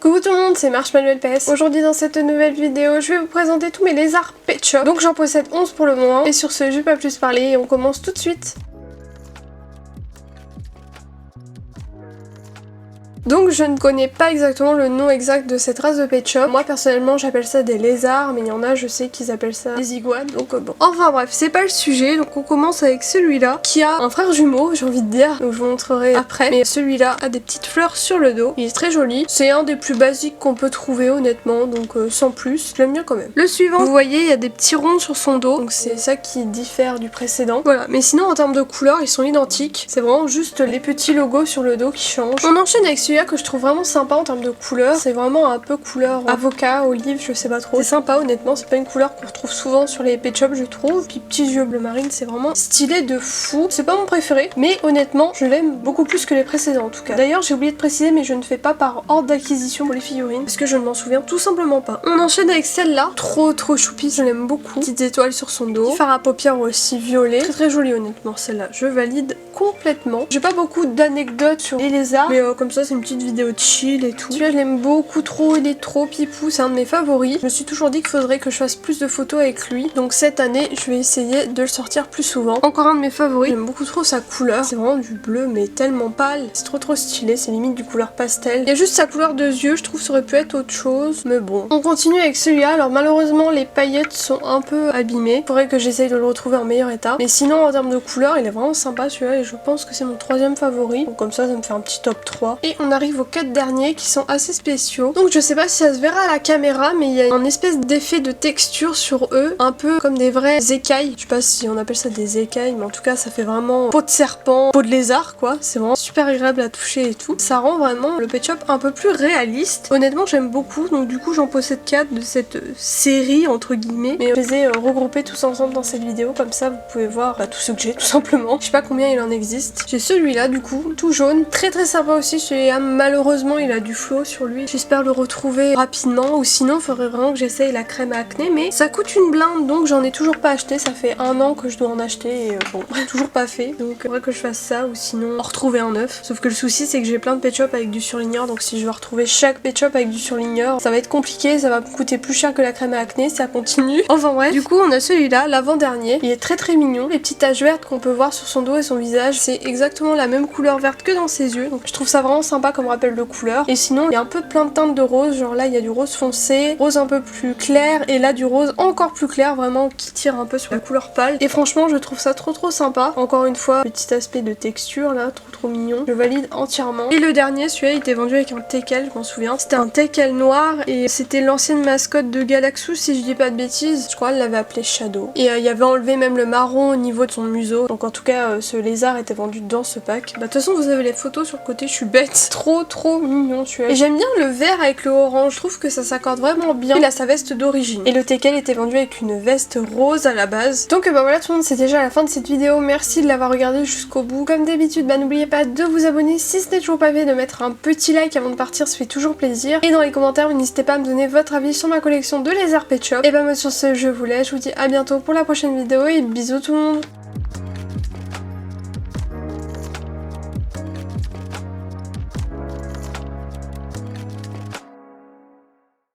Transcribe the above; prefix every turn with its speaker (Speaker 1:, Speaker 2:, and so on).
Speaker 1: Coucou tout le monde, c'est Marshmallow LPS. Aujourd'hui dans cette nouvelle vidéo, je vais vous présenter tous mes lézards Pet Shop. Donc j'en possède 11 pour le moment. Et sur ce, je vais pas plus parler et on commence tout de suite. Donc je ne connais pas exactement le nom exact de cette race de Pet Shop. Moi personnellement j'appelle ça des lézards, mais il y en a je sais qu'ils appellent ça des iguanes, donc bon. Enfin bref, c'est pas le sujet, donc on commence avec celui-là qui a un frère jumeau, j'ai envie de dire, donc je vous montrerai après. Mais celui-là a des petites fleurs sur le dos, il est très joli. C'est un des plus basiques qu'on peut trouver honnêtement, donc sans plus, je l'aime bien quand même. Le suivant, vous voyez il y a des petits ronds sur son dos, donc c'est ça qui diffère du précédent. Voilà, mais sinon en termes de couleurs ils sont identiques, c'est vraiment juste les petits logos sur le dos qui changent. On enchaîne avec celui-là que je trouve vraiment sympa en termes de couleur. C'est vraiment un peu couleur avocat, olive, je sais pas trop. C'est sympa honnêtement, c'est pas une couleur qu'on retrouve souvent sur les Pet Shop je trouve. Puis petits yeux bleu marine, c'est vraiment stylé de fou. C'est pas mon préféré, mais honnêtement je l'aime beaucoup plus que les précédents en tout cas. D'ailleurs j'ai oublié de préciser, mais je ne fais pas par ordre d'acquisition pour les figurines parce que je ne m'en souviens tout simplement pas. On enchaîne avec celle-là, trop choupi, je l'aime beaucoup. Petites étoiles sur son dos, fard à paupières aussi violet, très jolie honnêtement celle-là, je valide complètement. J'ai pas beaucoup d'anecdotes sur les lézards, mais comme ça c'est une petite vidéo de chill et tout. Celui-là je l'aime beaucoup trop, il est trop pipou, c'est un de mes favoris. Je me suis toujours dit qu'il faudrait que je fasse plus de photos avec lui, donc cette année je vais essayer de le sortir plus souvent. Encore un de mes favoris, j'aime beaucoup trop sa couleur, c'est vraiment du bleu mais tellement pâle, c'est trop stylé, c'est limite du couleur pastel. Il y a juste sa couleur de yeux, je trouve ça aurait pu être autre chose, mais bon. On continue avec celui-là, alors malheureusement les paillettes sont un peu abîmées, il faudrait que j'essaye de le retrouver en meilleur état, mais sinon en termes de couleur il est vraiment sympa celui-là et je pense que c'est mon troisième favori, donc comme ça me fait un petit top 3. Et on arrive aux 4 derniers qui sont assez spéciaux, donc je sais pas si ça se verra à la caméra, mais il y a un espèce d'effet de texture sur eux, un peu comme des vrais écailles, je sais pas si on appelle ça des écailles, mais en tout cas ça fait vraiment peau de serpent, peau de lézard quoi, c'est vraiment super agréable à toucher et tout, ça rend vraiment le Pet Shop un peu plus réaliste. Honnêtement j'aime beaucoup, donc du coup j'en possède 4 de cette série entre guillemets, mais je les ai regroupés tous ensemble dans cette vidéo, comme ça vous pouvez voir tout ce que j'ai tout simplement. Je sais pas combien il en existe. J'ai celui-là du coup, tout jaune, très sympa aussi celui-là, malheureusement il a du flow sur lui, j'espère le retrouver rapidement, ou sinon il faudrait vraiment que j'essaye la crème à acné, mais ça coûte une blinde donc j'en ai toujours pas acheté, ça fait 1 an que je dois en acheter et bon, toujours pas fait, donc il faudrait que je fasse ça ou sinon en retrouver un neuf. Sauf que le souci c'est que j'ai plein de Pet Shop avec du surligneur, donc si je veux retrouver chaque Pet Shop avec du surligneur, ça va être compliqué, ça va me coûter plus cher que la crème à acné si ça continue. Enfin bref, du coup on a celui-là, l'avant-dernier, il est très mignon, les petites taches vertes qu'on peut voir sur son dos et son visage, c'est exactement la même couleur verte que dans ses yeux, donc je trouve ça vraiment sympa comme rappel de couleur. Et sinon il y a un peu plein de teintes de rose, genre là il y a du rose foncé, rose un peu plus clair, et là du rose encore plus clair, vraiment qui tire un peu sur la couleur pâle, et franchement je trouve ça trop sympa. Encore une fois, petit aspect de texture là, trop mignon, je valide entièrement. Et le dernier, celui-là il était vendu avec un teckel, je m'en souviens, c'était un teckel noir et c'était l'ancienne mascotte de Galaxus si je dis pas de bêtises, je crois elle l'avait appelé Shadow, et il y avait enlevé même le marron au niveau de son museau, donc en tout cas ce lézard était vendu dans ce pack. Bah de toute façon vous avez les photos sur le côté, je suis bête, trop mignon celui-là. Et j'aime bien le vert avec le orange, je trouve que ça s'accorde vraiment bien. Il a sa veste d'origine. Et le teckel était vendu avec une veste rose à la base. Donc bah voilà tout le monde, c'est déjà la fin de cette vidéo. Merci de l'avoir regardé jusqu'au bout. Comme d'habitude, bah n'oubliez pas de vous abonner si ce n'est toujours pas fait, de mettre un petit like avant de partir, ça fait toujours plaisir. Et dans les commentaires, n'hésitez pas à me donner votre avis sur ma collection de lézards Pet Shop. Et bah moi sur ce, je vous laisse, je vous dis à bientôt pour la prochaine vidéo et bisous tout le monde.